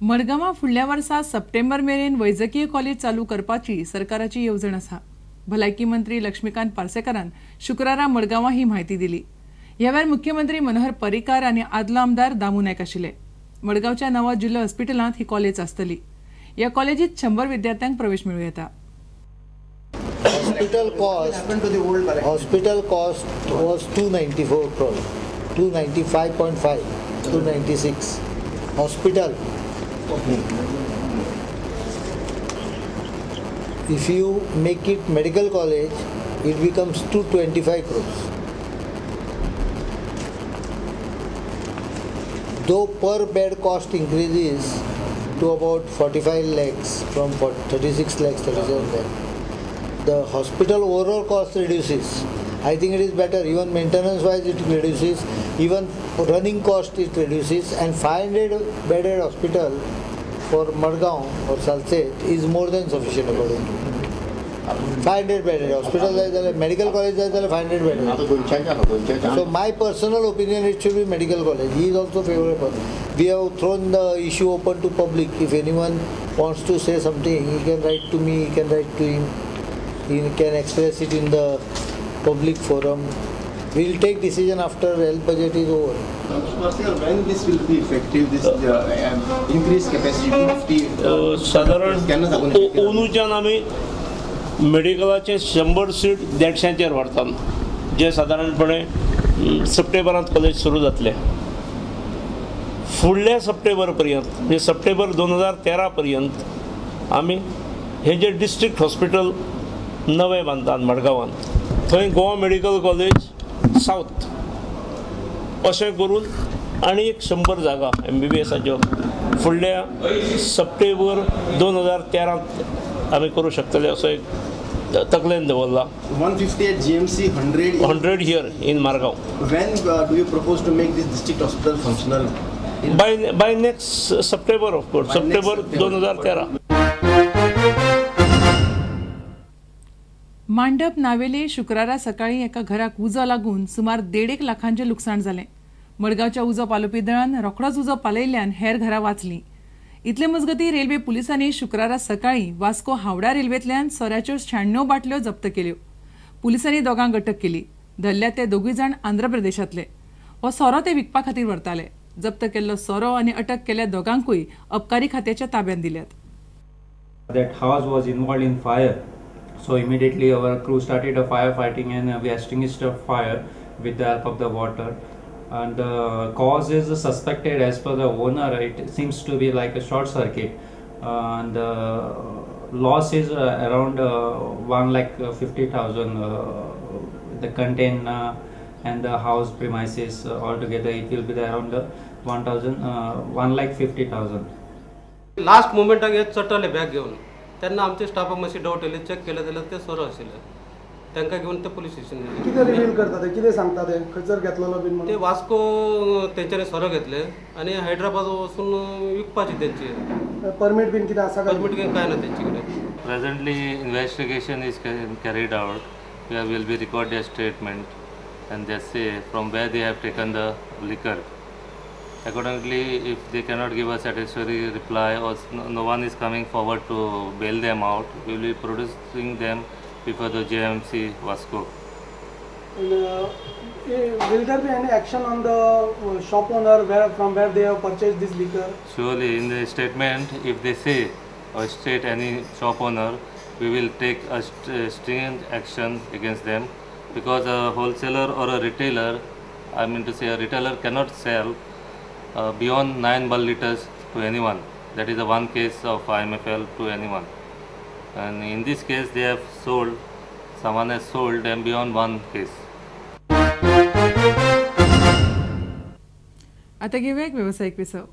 मडगांवां फुडल्या वर्सा सप्टेंबर मेरेन वैजकीय कॉलेज चालू करपाची सरकाराची येवजण आसा. भलायकी मंत्री लक्ष्मीकांत पार्सेकारान शुक्रारा मडगांवां ही म्हायती दिली. ह्या वेळार मुख्यमंत्री मनोहर पर्रीकार आनी आदलो आमदार दामू नायक आशिल्ले. मडगांवच्या नवा जिल्लो हॉस्पिटलांत ही कॉलेज आसतली. ह्या कॉलेजीत 100 विद्यार्थ्यांक प्रवेश मेळूं येता. Hospital cost was 294 crore, 295.5, 296. Hospital. If you make it medical college, it becomes 225 crores. Though per bed cost increases to about 45 lakhs from 36 lakhs, 37 lakhs. The hospital overall cost reduces. I think it is better. Even maintenance wise it reduces. Even running cost it reduces. And 500 bedded hospital for Madgaon or Salset is more than sufficient according to me. 500 bedded hospital, medical college is 500 bedded. So my personal opinion, it should be medical college. He is also favorable. We have thrown the issue open to public. If anyone wants to say something, he can write to me, he can write to him. He can express it in the public forum. We will take decision after health budget is over. When this will be effective, this increased capacity 50 साधारण ओनूच्यान आमी मेडिकलाचे 100 seat 150 व्हरतात, जे साधारणपणे सप्टेंबरांत college सुरू जातले. फुडल्या September पर्यंत म्हणजे September 2013 पर्यंत आमी हे जे डिस्ट्रिक्ट हॉस्पिटल नवे बांदतात मडगांवांत, थंय गोवा मेडिकल कॉलेज साउथ अशें करून आनी एक 100 जागा MBBSच्यो फुडल्या सप्टेंबर 2013 आमी करूं शकतले असो एक तकलेन दवरला. 158 GMC, 100 here in Margao. When do you propose to make this district hospital functional? By next September, of course. September 2013. मांडप Navelim शुक्रारा सकाळी एका घराक उजो लागून सुमार 1.5 लाखांचे लुकसाण जालें. मडगांवच्या उजो पालोवपी दळान रोखडोच उजो पालयल्ल्यान हेर घरां वाचलीं. इतले मजगतीं रेल्वे पुलिसांनी शुक्रारा सकाळी वास्को हावड़ा रेल्वेंतल्यान सोऱ्याच्यो 96 बाटल्यो जप्त केल्यो. पुलिसांनी दोगांक अटक केली. धरल्या ते दोगूय जाण आंध्र प्रदेशांतले. हो सोरो ते विकपा खातीर व्हरताले. जप्त केल्लो सोरो आनी अटक केल्ल्या दोगांकूय अबकारी खात्याच्या ताब्यांत दिल्यात. That house was involved in fire. So immediately our crew started a firefighting and we extinguished the fire with the help of the water. And the cause is suspected as per the owner. It seems to be like a short circuit. And the loss is around 1,50,000. The contain and the house premises altogether it will be around 1,50,000. Last moment I get चटले bag घेऊन त्यांना आमचे स्टाफाक मातशी doubt येयले. Check केले जाल्यार ते सोरो आशिल्ले. तांकां घेवन ते पुलीस स्टेशन कितें रिवील करता ते कितें सांगता ते खंयसर घेतलेलो बीन ते वास्को तेंच्यांनी सोरो घेतले आनी हैदराबाद वचून विकपाची तेंची परमीट बीन कितें आसा परमीट काय ना तेंचे कडेन. Presently investigation is carried out. We will be record their statement and just say from where they have taken the liquor. Accordingly, if they cannot give a satisfactory reply or no one is coming forward to bail them out, we will be producing them before the JMC Vasco. Will there be any action on the shop owner from where they have purchased this liquor? Surely, in the statement, if they say or state any shop owner, we will take a stringent action against them, because a wholesaler or a retailer, I mean to say a retailer cannot sell beyond 9 bulk liters to anyone. That is the one case of IMFL to anyone. And in this case they have sold, someone has sold them beyond one case. आता घेऊया एक व्यावसायिक विसव.